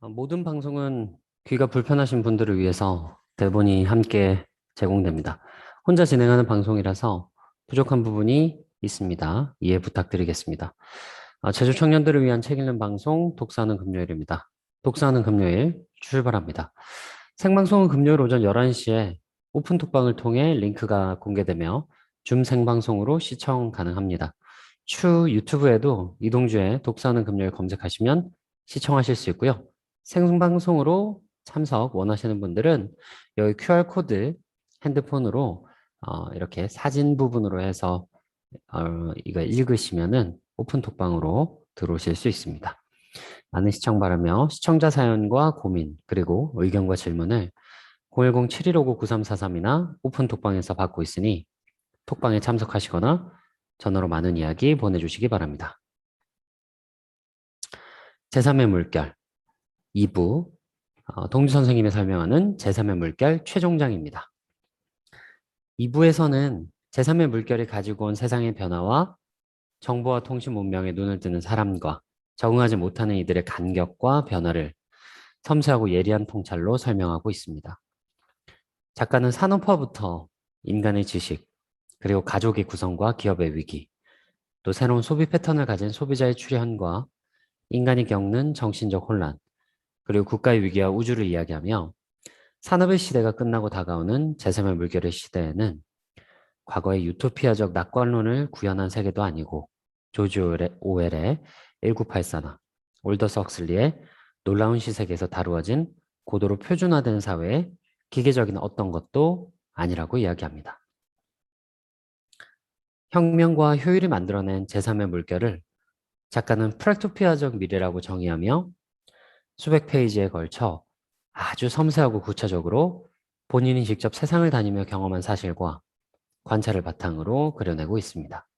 모든 방송은 귀가 불편하신 분들을 위해서 대본이 함께 제공됩니다. 혼자 진행하는 방송이라서 부족한 부분이 있습니다. 이해 부탁드리겠습니다. 제주 청년들을 위한 책 읽는 방송 독서하는 금요일입니다. 독서하는 금요일 출발합니다. 생방송은 금요일 오전 11시에 오픈톡방을 통해 링크가 공개되며 줌 생방송으로 시청 가능합니다. 추 유튜브에도 이동주의 독서하는 금요일 검색하시면 시청하실 수 있고요. 생방송으로 참석 원하시는 분들은 여기 QR코드 핸드폰으로 이렇게 사진 부분으로 해서 이거 읽으시면은 오픈톡방으로 들어오실 수 있습니다. 많은 시청 바라며 시청자 사연과 고민 그리고 의견과 질문을 010-7159-9343이나 오픈톡방에서 받고 있으니 톡방에 참석하시거나 전화로 많은 이야기 보내주시기 바랍니다. 제3의 물결 2부 동주 선생님이 설명하는 제3의 물결 최종장입니다. 2부에서는 제3의 물결이 가지고 온 세상의 변화와 정보와 통신 문명에 눈을 뜨는 사람과 적응하지 못하는 이들의 간격과 변화를 섬세하고 예리한 통찰로 설명하고 있습니다. 작가는 산업화부터 인간의 지식, 그리고 가족의 구성과 기업의 위기, 또 새로운 소비 패턴을 가진 소비자의 출현과 인간이 겪는 정신적 혼란, 그리고 국가의 위기와 우주를 이야기하며 산업의 시대가 끝나고 다가오는 제3의 물결의 시대에는 과거의 유토피아적 낙관론을 구현한 세계도 아니고 조지 오웰의 1984나 올더스 헉슬리의 놀라운 시세계에서 다루어진 고도로 표준화된 사회의 기계적인 어떤 것도 아니라고 이야기합니다. 혁명과 효율이 만들어낸 제3의 물결을 작가는 프랙토피아적 미래라고 정의하며 수백 페이지에 걸쳐 아주 섬세하고 구체적으로 본인이 직접 세상을 다니며 경험한 사실과 관찰을 바탕으로 그려내고 있습니다.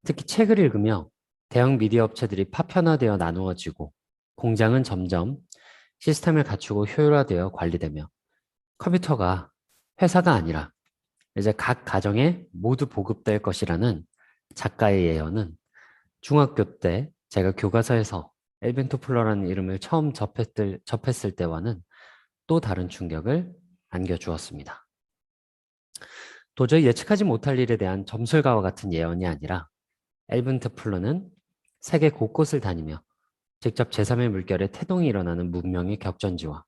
특히 책을 읽으며 대형 미디어 업체들이 파편화되어 나누어지고 공장은 점점 시스템을 갖추고 효율화되어 관리되며 컴퓨터가 회사가 아니라 이제 각 가정에 모두 보급될 것이라는 작가의 예언은 중학교 때 제가 교과서에서 엘빈 토플러라는 이름을 처음 접했을 때와는 또 다른 충격을 안겨주었습니다. 도저히 예측하지 못할 일에 대한 점술가와 같은 예언이 아니라 엘빈 토플러는 세계 곳곳을 다니며 직접 제3의 물결의 태동이 일어나는 문명의 격전지와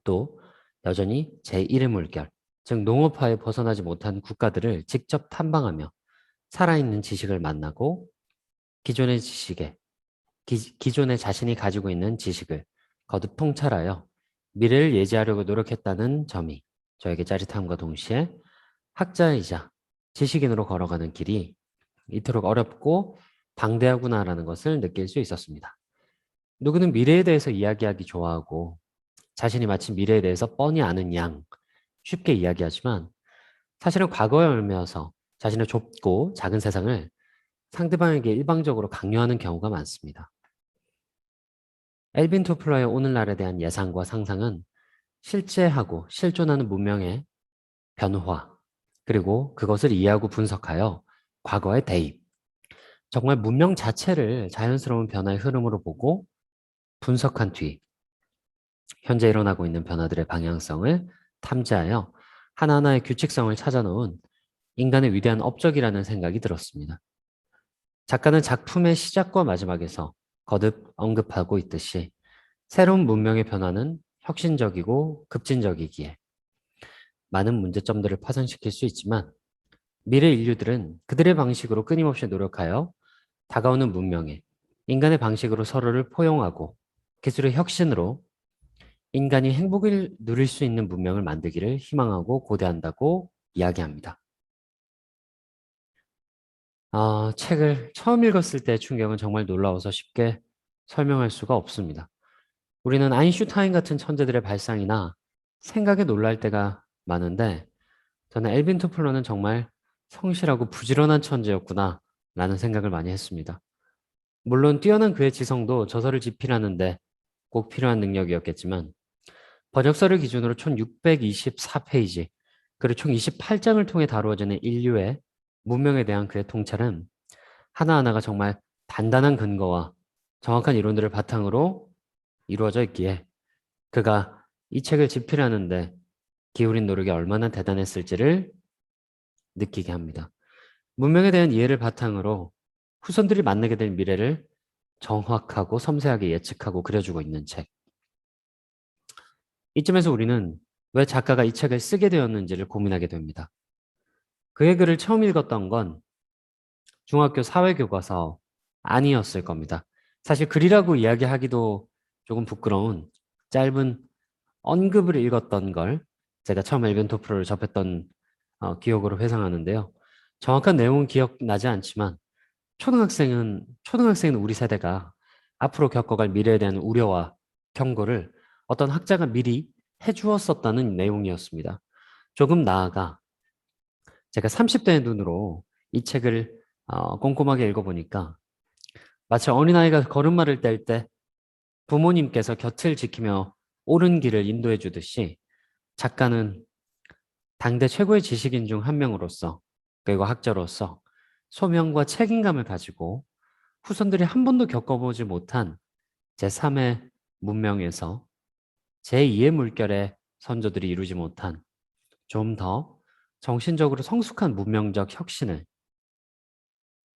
또 여전히 제1의 물결, 즉 농업화에 벗어나지 못한 국가들을 직접 탐방하며 살아있는 지식을 만나고 기존의 기존에 자신이 가지고 있는 지식을 거듭 통찰하여 미래를 예지하려고 노력했다는 점이 저에게 짜릿함과 동시에 학자이자 지식인으로 걸어가는 길이 이토록 어렵고 방대하구나라는 것을 느낄 수 있었습니다. 누구는 미래에 대해서 이야기하기 좋아하고 자신이 마치 미래에 대해서 뻔히 아는 양 쉽게 이야기하지만 사실은 과거에 얽매여서 자신의 좁고 작은 세상을 상대방에게 일방적으로 강요하는 경우가 많습니다. 엘빈 토플러의 오늘날에 대한 예상과 상상은 실제하고 실존하는 문명의 변화, 그리고 그것을 이해하고 분석하여 과거의 대입, 정말 문명 자체를 자연스러운 변화의 흐름으로 보고 분석한 뒤 현재 일어나고 있는 변화들의 방향성을 탐지하여 하나하나의 규칙성을 찾아놓은 인간의 위대한 업적이라는 생각이 들었습니다. 작가는 작품의 시작과 마지막에서 거듭 언급하고 있듯이 새로운 문명의 변화는 혁신적이고 급진적이기에 많은 문제점들을 파생시킬 수 있지만 미래 인류들은 그들의 방식으로 끊임없이 노력하여 다가오는 문명에 인간의 방식으로 서로를 포용하고 기술의 혁신으로 인간이 행복을 누릴 수 있는 문명을 만들기를 희망하고 고대한다고 이야기합니다. 책을 처음 읽었을 때 충격은 정말 놀라워서 쉽게 설명할 수가 없습니다. 우리는 아인슈타인 같은 천재들의 발상이나 생각에 놀랄 때가 많은데 저는 엘빈 토플러는 정말 성실하고 부지런한 천재였구나 라는 생각을 많이 했습니다. 물론 뛰어난 그의 지성도 저서를 집필하는데 꼭 필요한 능력이었겠지만 번역서를 기준으로 총 624페이지 그리고 총 28장을 통해 다루어지는 인류의 문명에 대한 그의 통찰은 하나하나가 정말 단단한 근거와 정확한 이론들을 바탕으로 이루어져 있기에 그가 이 책을 집필하는데 기울인 노력이 얼마나 대단했을지를 느끼게 합니다. 문명에 대한 이해를 바탕으로 후손들이 만나게 될 미래를 정확하고 섬세하게 예측하고 그려주고 있는 책. 이쯤에서 우리는 왜 작가가 이 책을 쓰게 되었는지를 고민하게 됩니다. 그의 글을 처음 읽었던 건 중학교 사회교과서 아니었을 겁니다. 사실 글이라고 이야기하기도 조금 부끄러운 짧은 언급을 읽었던 걸 제가 처음 엘벤토프로를 접했던 기억으로 회상하는데요. 정확한 내용은 기억나지 않지만 초등학생은 우리 세대가 앞으로 겪어갈 미래에 대한 우려와 경고를 어떤 학자가 미리 해주었었다는 내용이었습니다. 조금 나아가 제가 30대의 눈으로 이 책을 꼼꼼하게 읽어보니까 마치 어린아이가 걸음마를 뗄 때 부모님께서 곁을 지키며 옳은 길을 인도해 주듯이 작가는 당대 최고의 지식인 중 한 명으로서 그리고 학자로서 소명과 책임감을 가지고 후손들이 한 번도 겪어보지 못한 제3의 문명에서 제2의 물결의 선조들이 이루지 못한 좀 더 정신적으로 성숙한 문명적 혁신을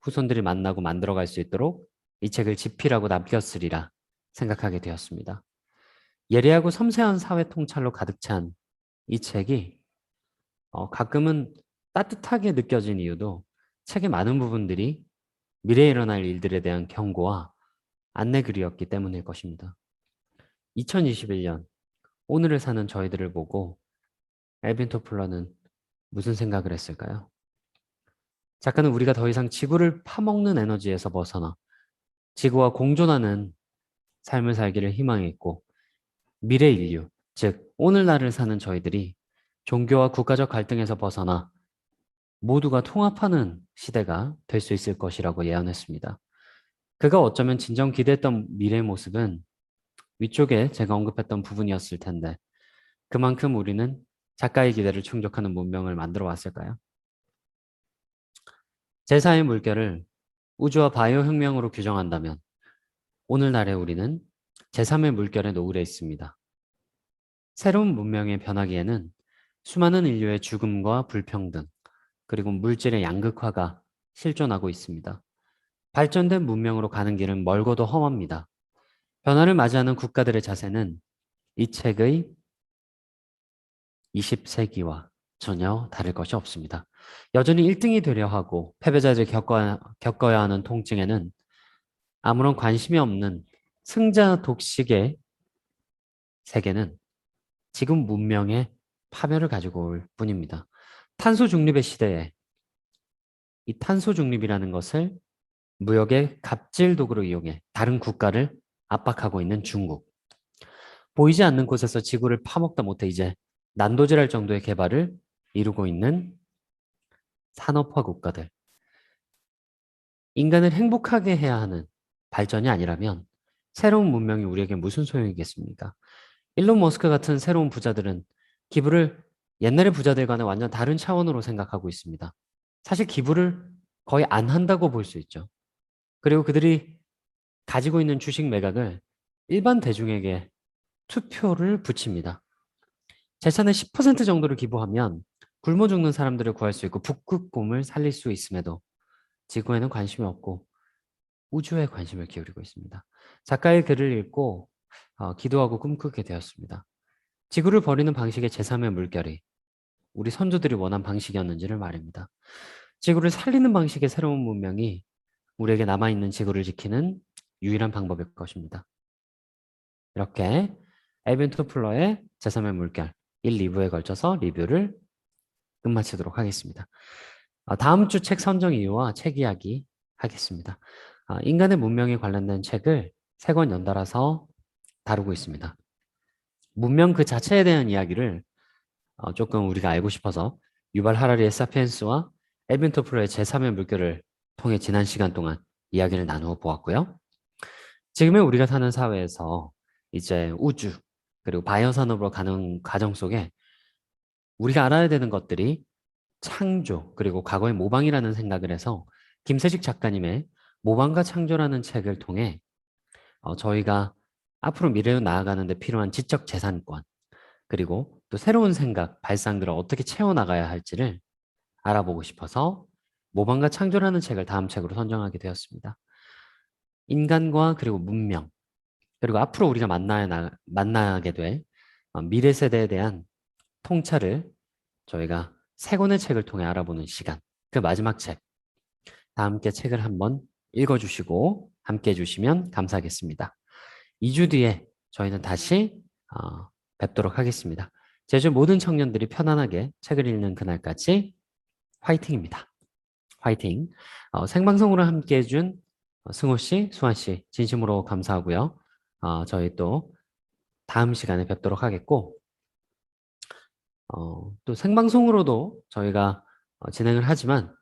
후손들이 만나고 만들어갈 수 있도록 이 책을 집필하고 남겼으리라 생각하게 되었습니다. 예리하고 섬세한 사회 통찰로 가득 찬 이 책이 가끔은 따뜻하게 느껴진 이유도 책의 많은 부분들이 미래에 일어날 일들에 대한 경고와 안내글이었기 때문일 것입니다. 2021년 오늘을 사는 저희들을 보고 엘빈 토플러는 무슨 생각을 했을까요? 작가는 우리가 더 이상 지구를 파먹는 에너지에서 벗어나 지구와 공존하는 삶을 살기를 희망했고 미래 인류, 즉 오늘날을 사는 저희들이 종교와 국가적 갈등에서 벗어나 모두가 통합하는 시대가 될 수 있을 것이라고 예언했습니다. 그가 어쩌면 진정 기대했던 미래의 모습은 위쪽에 제가 언급했던 부분이었을 텐데 그만큼 우리는 작가의 기대를 충족하는 문명을 만들어 왔을까요? 제4의 물결을 우주와 바이오 혁명으로 규정한다면 오늘날의 우리는 제3의 물결에 노을에 있습니다. 새로운 문명에 변하기에는 수많은 인류의 죽음과 불평등, 그리고 물질의 양극화가 실존하고 있습니다. 발전된 문명으로 가는 길은 멀고도 험합니다. 변화를 맞이하는 국가들의 자세는 이 책의 20세기와 전혀 다를 것이 없습니다. 여전히 1등이 되려 하고 패배자들이 겪어야 하는 통증에는 아무런 관심이 없는 승자 독식의 세계는 지금 문명의 파멸을 가지고 올 뿐입니다. 탄소 중립의 시대에 이 탄소 중립이라는 것을 무역의 갑질 도구로 이용해 다른 국가를 압박하고 있는 중국. 보이지 않는 곳에서 지구를 파먹다 못해 이제 난도질할 정도의 개발을 이루고 있는 산업화 국가들. 인간을 행복하게 해야 하는 발전이 아니라면 새로운 문명이 우리에게 무슨 소용이겠습니까? 일론 머스크 같은 새로운 부자들은 기부를 옛날의 부자들과는 완전 다른 차원으로 생각하고 있습니다. 사실 기부를 거의 안 한다고 볼 수 있죠. 그리고 그들이 가지고 있는 주식 매각을 일반 대중에게 투표를 붙입니다. 재산의 10% 정도를 기부하면 굶어 죽는 사람들을 구할 수 있고 북극곰을 살릴 수 있음에도 지구에는 관심이 없고 우주에 관심을 기울이고 있습니다. 작가의 글을 읽고 기도하고 꿈꾸게 되었습니다. 지구를 버리는 방식의 제3의 물결이 우리 선조들이 원한 방식이었는지를 말입니다. 지구를 살리는 방식의 새로운 문명이 우리에게 남아있는 지구를 지키는 유일한 방법일 것입니다. 이렇게 엘빈 토플러의 제3의 물결 1, 2부에 걸쳐서 리뷰를 끝마치도록 하겠습니다. 다음 주 책 선정 이유와 책 이야기 하겠습니다. 인간의 문명에 관련된 책을 3권 연달아서 다루고 있습니다. 문명 그 자체에 대한 이야기를 조금 우리가 알고 싶어서 유발 하라리의 사피엔스와 엘빈 토플러의 제3의 물결을 통해 지난 시간 동안 이야기를 나누어 보았고요. 지금의 우리가 사는 사회에서 이제 우주 그리고 바이오 산업으로 가는 과정 속에 우리가 알아야 되는 것들이 창조 그리고 과거의 모방이라는 생각을 해서 김세식 작가님의 모방과 창조라는 책을 통해 저희가 앞으로 미래로 나아가는 데 필요한 지적 재산권, 그리고 또 새로운 생각, 발상들을 어떻게 채워나가야 할지를 알아보고 싶어서 모방과 창조라는 책을 다음 책으로 선정하게 되었습니다. 인간과 그리고 문명, 그리고 앞으로 우리가 만나게 될 미래 세대에 대한 통찰을 저희가 세 권의 책을 통해 알아보는 시간, 그 마지막 책, 다 함께 책을 한번 읽어주시고 함께 해주시면 감사하겠습니다. 2주 뒤에 저희는 다시 뵙도록 하겠습니다. 제주 모든 청년들이 편안하게 책을 읽는 그날까지 화이팅입니다. 화이팅. 생방송으로 함께 해준 승호 씨, 수환 씨 진심으로 감사하고요. 저희 또 다음 시간에 뵙도록 하겠고 또 생방송으로도 저희가 진행을 하지만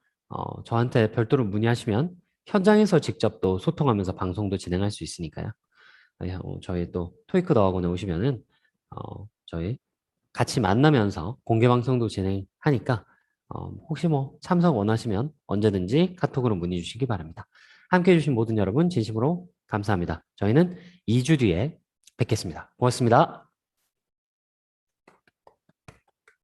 저한테 별도로 문의하시면 현장에서 직접 또 소통하면서 방송도 진행할 수 있으니까요. 저희 또 토이크 더 학원에 오시면은 저희 같이 만나면서 공개 방송도 진행하니까 혹시 뭐 참석 원하시면 언제든지 카톡으로 문의 주시기 바랍니다. 함께 해주신 모든 여러분 진심으로 감사합니다. 저희는 2주 뒤에 뵙겠습니다. 고맙습니다.